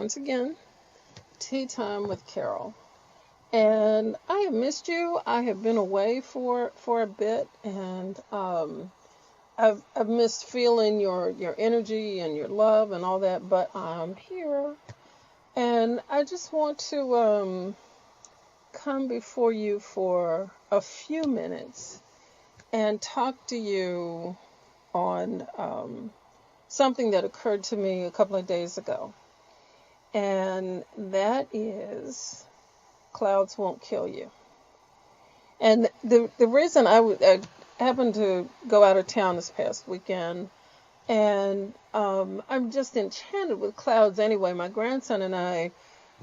once again, Tea Time with Carol. And I have missed you. I have been away for a bit, and I've missed feeling your energy and your love and all that. But I'm here, and I just want to come before you for a few minutes and talk to you on something that occurred to me a couple of days ago. And that is clouds won't kill you. And the reason I happened to go out of town this past weekend, and I'm just enchanted with clouds anyway. My grandson and I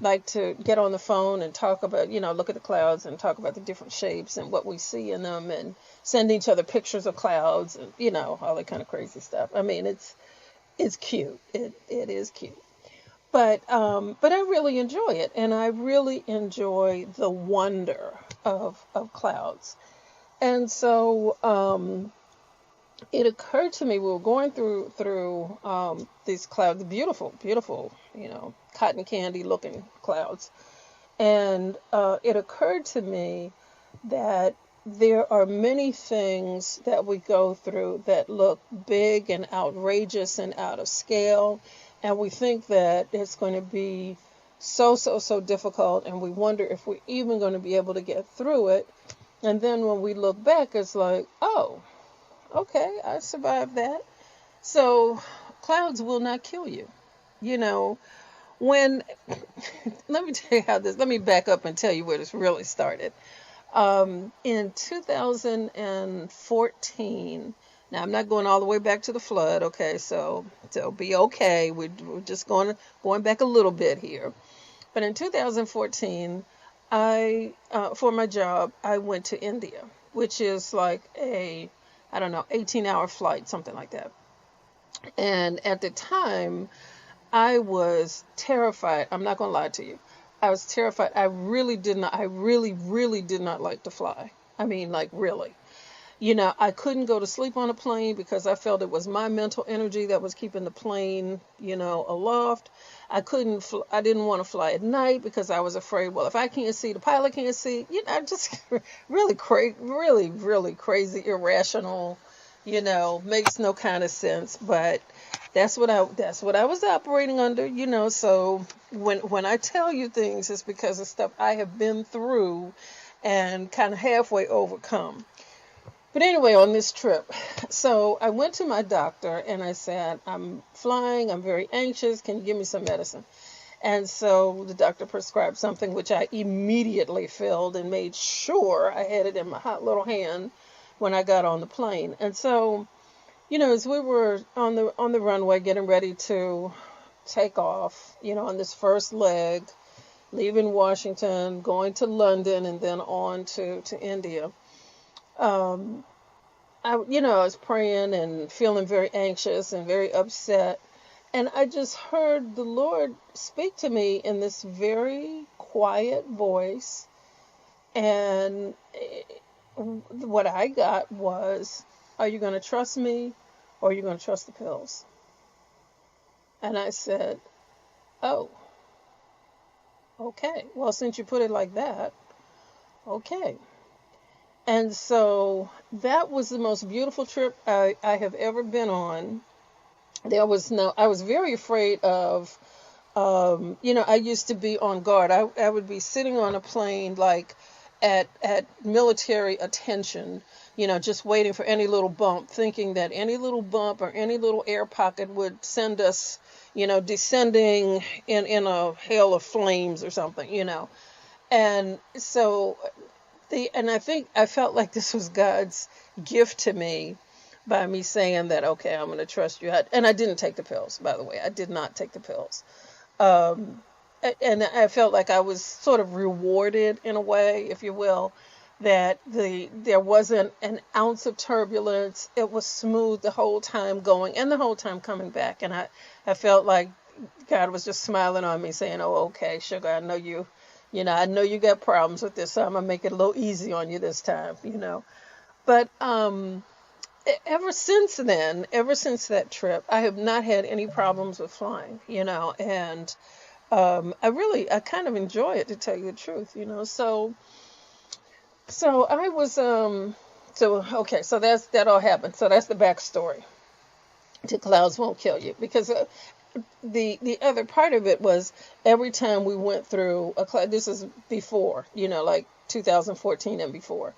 like to get on the phone and talk about, look at the clouds and talk about the different shapes and what we see in them and send each other pictures of clouds and, all that kind of crazy stuff. I mean, it's cute. It is cute. But I really enjoy it, and I really enjoy the wonder of clouds. And so it occurred to me, we were going through these clouds, beautiful, beautiful, cotton candy looking clouds, and it occurred to me that there are many things that we go through that look big and outrageous and out of scale, and we think that it's going to be so difficult, and we wonder if we're even going to be able to get through it. And then when we look back, it's like, oh, okay, I survived that. So clouds will not kill you. When, let me tell you let me back up and tell you where this really started. In 2014, now I'm not going all the way back to the flood, okay, so be okay. We're just going back a little bit here. But in 2014, for my job, I went to India, which is like I don't know, 18-hour flight, something like that. And at the time, I was terrified. I'm not going to lie to you. I was terrified. I really, really did not like to fly. I mean, like, really. I couldn't go to sleep on a plane because I felt it was my mental energy that was keeping the plane, aloft. I didn't want to fly at night because I was afraid, well, if I can't see, the pilot can't see. Just really really crazy, irrational, makes no kind of sense. But that's what I was operating under, so when I tell you things, it's because of stuff I have been through and kind of halfway overcome. But anyway, on this trip, so I went to my doctor and I said, I'm flying, I'm very anxious, can you give me some medicine? And so the doctor prescribed something which I immediately filled and made sure I had it in my hot little hand when I got on the plane. And so, as we were on the runway getting ready to take off, on this first leg, leaving Washington, going to London, and then on to India. I was praying and feeling very anxious and very upset. And I just heard the Lord speak to me in this very quiet voice. And what I got was, are you going to trust me or are you going to trust the pills? And I said, oh, okay. Well, since you put it like that, okay. And so that was the most beautiful trip I have ever been on. I was very afraid of, I used to be on guard. I would be sitting on a plane like at military attention, just waiting for any little bump, thinking that any little bump or any little air pocket would send us, descending in a hail of flames or something, And so and I felt like this was God's gift to me by me saying that, okay, I'm going to trust you. And I didn't take the pills, by the way. I did not take the pills. And I felt like I was sort of rewarded in a way, if you will, that there wasn't an ounce of turbulence. It was smooth the whole time going and the whole time coming back. And I felt like God was just smiling on me saying, oh, okay, sugar, I know you. I know you got problems with this, so I'm going to make it a little easy on you this time, But ever since then, ever since that trip, I have not had any problems with flying, and I kind of enjoy it, to tell you the truth, So I was, okay, so that all happened. So that's the backstory to Clouds Won't Kill You. Because the other part of it was every time we went through a cloud, this is before, like 2014 and before.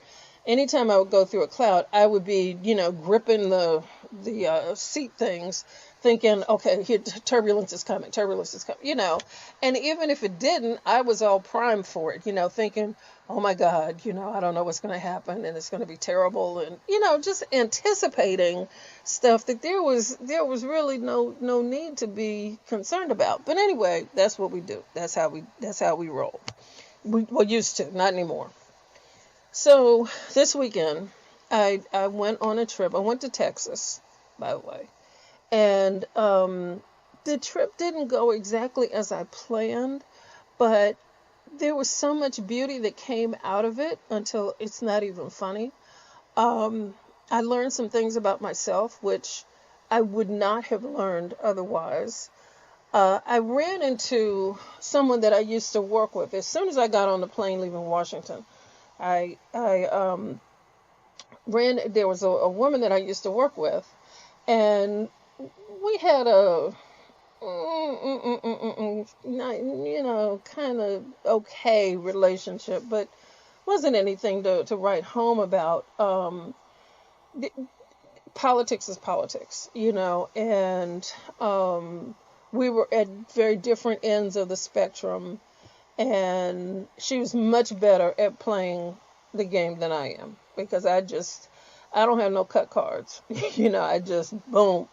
Anytime I would go through a cloud, I would be, gripping the seat things, thinking, okay, here, turbulence is coming, And even if it didn't, I was all primed for it, thinking, oh my God, I don't know what's going to happen, and it's going to be terrible, and just anticipating stuff that there was really no need to be concerned about. But anyway, that's what we do. That's how we roll. We used to, not anymore. So this weekend, I went on a trip. I went to Texas, by the way, and the trip didn't go exactly as I planned, but there was so much beauty that came out of it until it's not even funny. I learned some things about myself, which I would not have learned otherwise. I ran into someone that I used to work with. As soon as I got on the plane leaving Washington, I there was a woman that I used to work with, and we had a kind of okay relationship, but wasn't anything to write home about. Politics is politics, and we were at very different ends of the spectrum, and she was much better at playing the game than I am, because I don't have no cut cards. I just boom.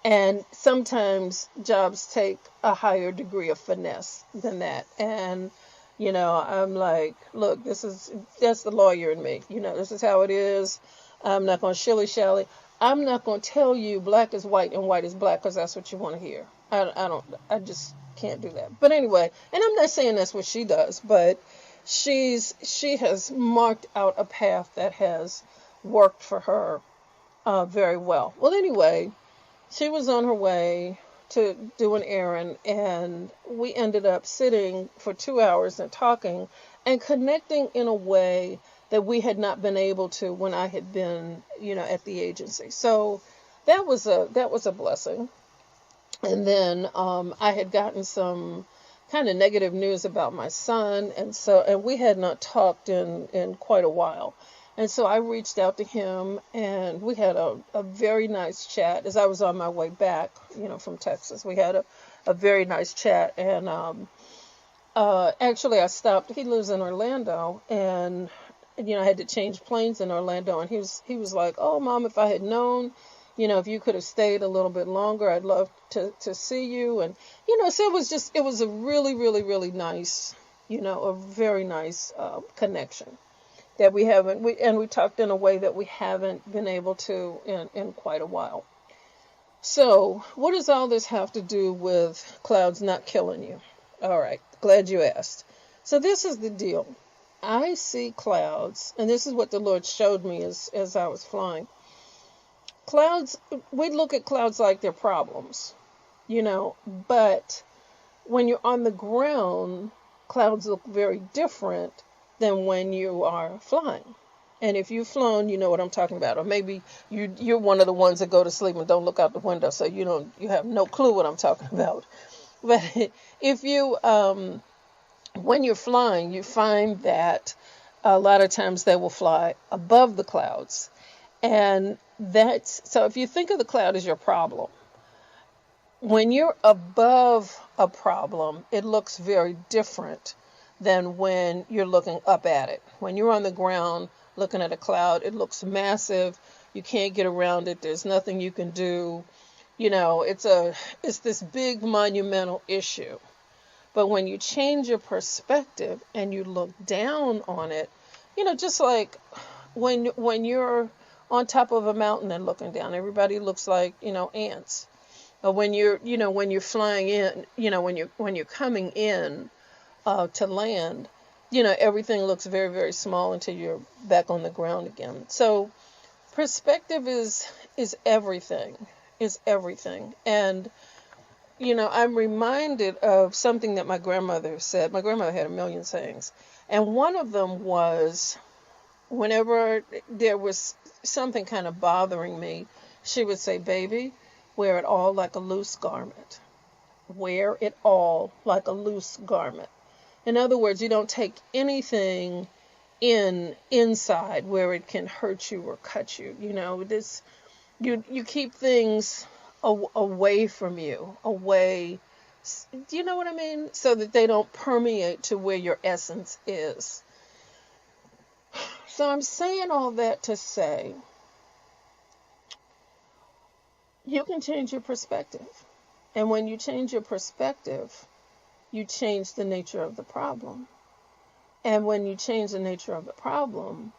And sometimes jobs take a higher degree of finesse than that. And, I'm like, look, that's the lawyer in me. This is how it is. I'm not going to shilly-shally. I'm not going to tell you black is white and white is black because that's what you want to hear. I just can't do that. But anyway, and I'm not saying that's what she does, but she has marked out a path that has worked for her very well. Well, anyway, she was on her way to do an errand, and we ended up sitting for 2 hours and talking and connecting in a way that we had not been able to when I had been, at the agency. So that was a blessing. And then I had gotten some kind of negative news about my son, and we had not talked in quite a while. And so I reached out to him, and we had a very nice chat as I was on my way back, from Texas. We had a very nice chat, and actually I stopped. He lives in Orlando, and I had to change planes in Orlando, and he was like, "Oh, Mom, if I had known, if you could have stayed a little bit longer, I'd love to see you." And so it was a really, really, really nice, a very nice connection that we talked in a way that we haven't been able to in quite a while. So what does all this have to do with clouds not killing you? All right, glad you asked. So this is the deal. I see clouds, and this is what the Lord showed me as I was flying. Clouds, we look at clouds like they're problems, but when you're on the ground, clouds look very different than when you are flying. And if you've flown, you know what I'm talking about. Or maybe you're one of the ones that go to sleep and don't look out the window, so you have no clue what I'm talking about. But if you when you're flying, you find that a lot of times they will fly above the clouds. And so if you think of the cloud as your problem, when you're above a problem, it looks very different than when you're looking up at it. When you're on the ground looking at a cloud, it looks massive. You can't get around it. There's nothing you can do. It's this big monumental issue. But when you change your perspective and you look down on it, just like when you're on top of a mountain and looking down, everybody looks like, ants. Or when you're flying in, when you're coming in to land, everything looks very, very small until you're back on the ground again. So perspective is everything, And I'm reminded of something that my grandmother said. My grandmother had a million sayings. And one of them was, whenever there was something kind of bothering me, she would say, "Baby, wear it all like a loose garment. Wear it all like a loose garment." In other words, you don't take anything inside where it can hurt you or cut you. You keep things away from you, away. Do you know what I mean? So that they don't permeate to where your essence is. So I'm saying all that to say you can change your perspective. And when you change your perspective, you change the nature of the problem. And when you change the nature of the problem,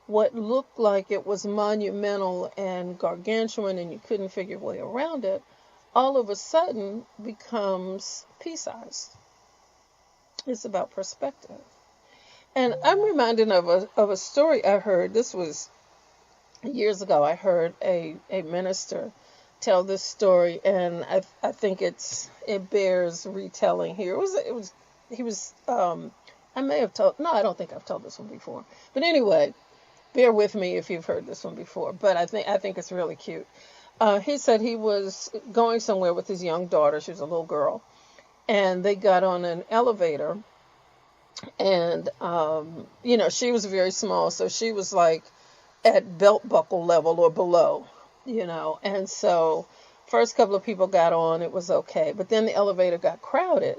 what looked like it was monumental and gargantuan and you couldn't figure your way around it, all of a sudden becomes pea-sized. It's about perspective. And I'm reminded of a story I heard. This was years ago. I heard a minister tell this story, and I think it bears retelling here. I may have told, no, I don't think I've told this one before. But anyway, bear with me if you've heard this one before. But I think it's really cute. He said he was going somewhere with his young daughter. She was a little girl, and they got on an elevator. And she was very small, so she was like at belt buckle level or below. And so first couple of people got on, it was okay. But then the elevator got crowded,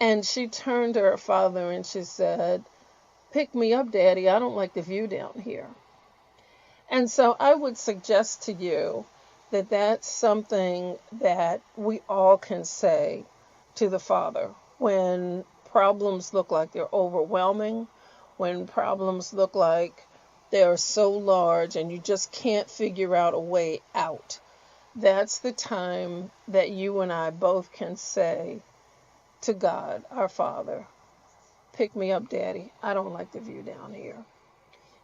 and she turned to her father and she said, "Pick me up, Daddy. I don't like the view down here." And so I would suggest to you that that's something that we all can say to the Father when problems look like they're overwhelming, when problems look like they're so large and you just can't figure out a way out. That's the time that you and I both can say to God, our Father, "Pick me up, Daddy. I don't like the view down here."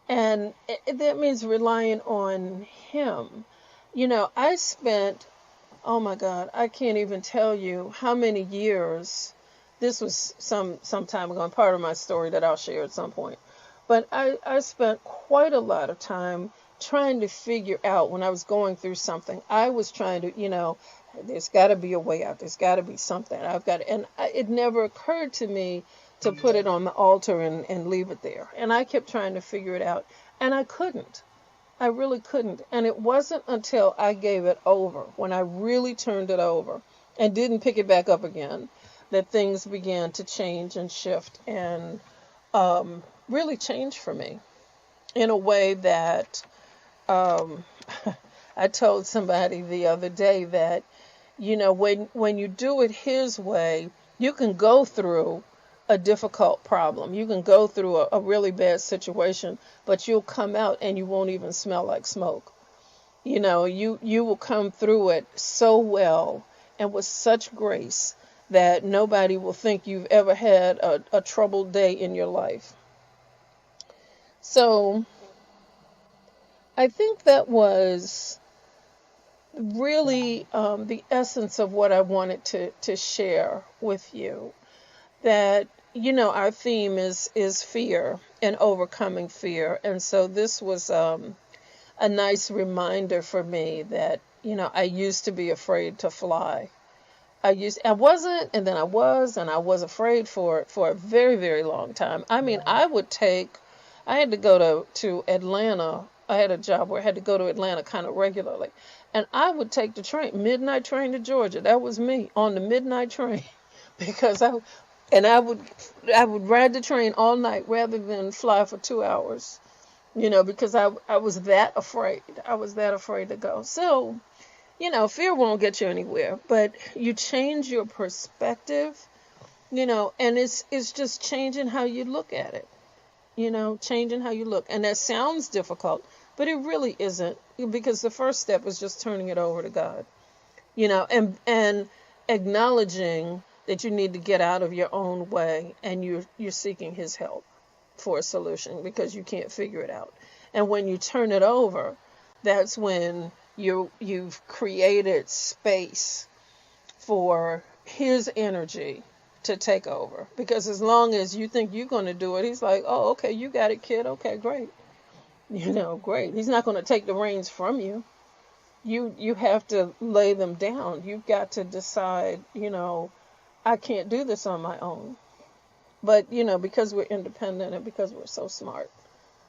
And that means relying on Him. I spent, oh my God, I can't even tell you how many years. This was some time ago, and part of my story that I'll share at some point. But I spent quite a lot of time trying to figure out when I was going through something. I was trying to, there's got to be a way out. There's got to be something. It never occurred to me to put it on the altar and leave it there. And I kept trying to figure it out, and I couldn't. I really couldn't. And it wasn't until I gave it over, when I really turned it over and didn't pick it back up again, that things began to change and shift and really change for me in a way that I told somebody the other day that, when you do it His way, you can go through a difficult problem. You can go through a really bad situation, but you'll come out and you won't even smell like smoke. You will come through it so well and with such grace that nobody will think you've ever had a troubled day in your life. So I think that was really the essence of what I wanted to share with you. That, our theme is fear and overcoming fear. And so this was a nice reminder for me that, I used to be afraid to fly. I wasn't, and then I was afraid for a very, very long time. I mean, I had to go to Atlanta. I had a job where I had to go to Atlanta kind of regularly. And I would take the midnight train to Georgia. That was me on the midnight train because I would ride the train all night rather than fly for 2 hours, because I was that afraid. I was that afraid to go. So, fear won't get you anywhere, but you change your perspective, and it's just changing how you look at it, changing how you look. And that sounds difficult, but it really isn't, because the first step is just turning it over to God, and acknowledging that you need to get out of your own way and you're seeking His help for a solution because you can't figure it out. And when you turn it over, that's when you've created space for his energy to take over. Because as long as you think you're going to do it, he's like, oh, okay, you got it, kid. Okay, great. Great. He's not going to take the reins from you. You have to lay them down. You've got to decide, I can't do this on my own. But, because we're independent and because we're so smart,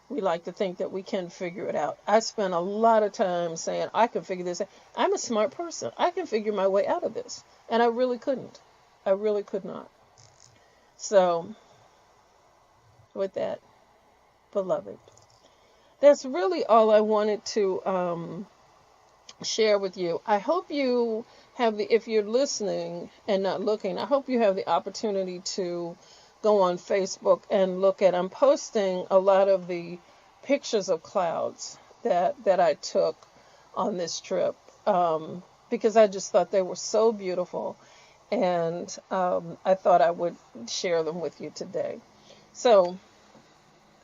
we like to think that we can figure it out. I spent a lot of time saying, I can figure this out. I'm a smart person. I can figure my way out of this. And I really couldn't. I really could not. So, with that, beloved, that's really all I wanted to share with you. I hope you have if you're listening and not looking, I hope you have the opportunity to go on Facebook and look at, I'm posting a lot of the pictures of clouds that I took on this trip, because I just thought they were so beautiful, and I thought I would share them with you today. So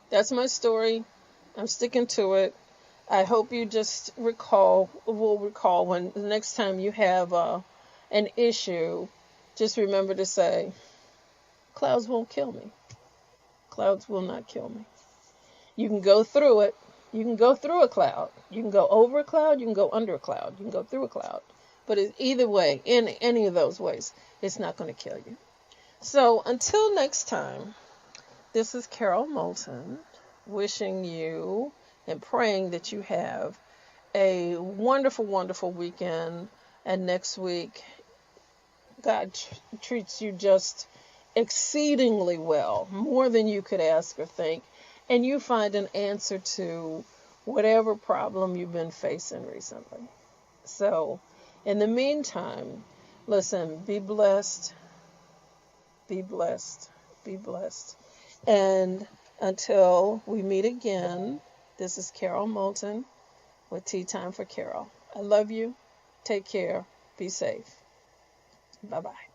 that's my story. I'm sticking to it. I hope you just will recall when the next time you have an issue, just remember to say, clouds won't kill me. Clouds will not kill me. You can go through it. You can go through a cloud. You can go over a cloud. You can go under a cloud. You can go through a cloud. But either way, in any of those ways, it's not going to kill you. So until next time, this is Carol Moulton, wishing you and praying that you have a wonderful, wonderful weekend. And next week, God treats you just exceedingly well, more than you could ask or think, and you find an answer to whatever problem you've been facing recently. So, in the meantime, listen, be blessed, be blessed, be blessed. And until we meet again, this is Carol Moulton with Tea Time for Carol. I love you. Take care. Be safe. Bye-bye.